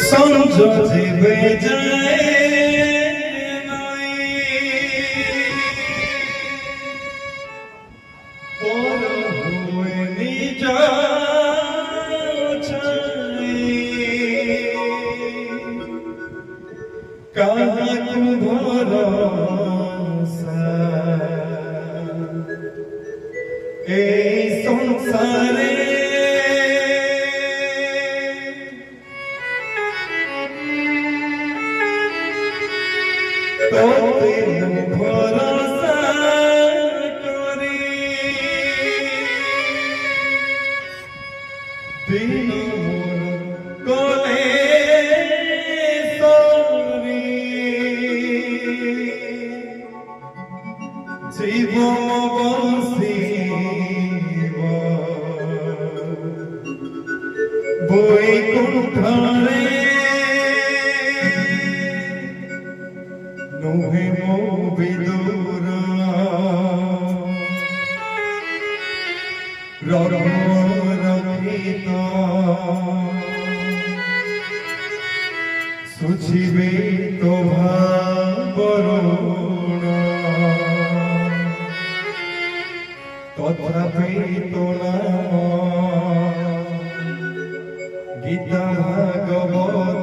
সংযোজিবে যায় পর হয়ে নিজ কাহাকু ভরসা এই সংসারে তোতে ভরসা করি দিন মোর কোলে সরি জীব বসিব বৈকুণ্ঠরে নুহে মো বিদুর রক্ষিত সুছিবে তো ভাবরুণ তথাপি তো নাম গীতা ভাগবত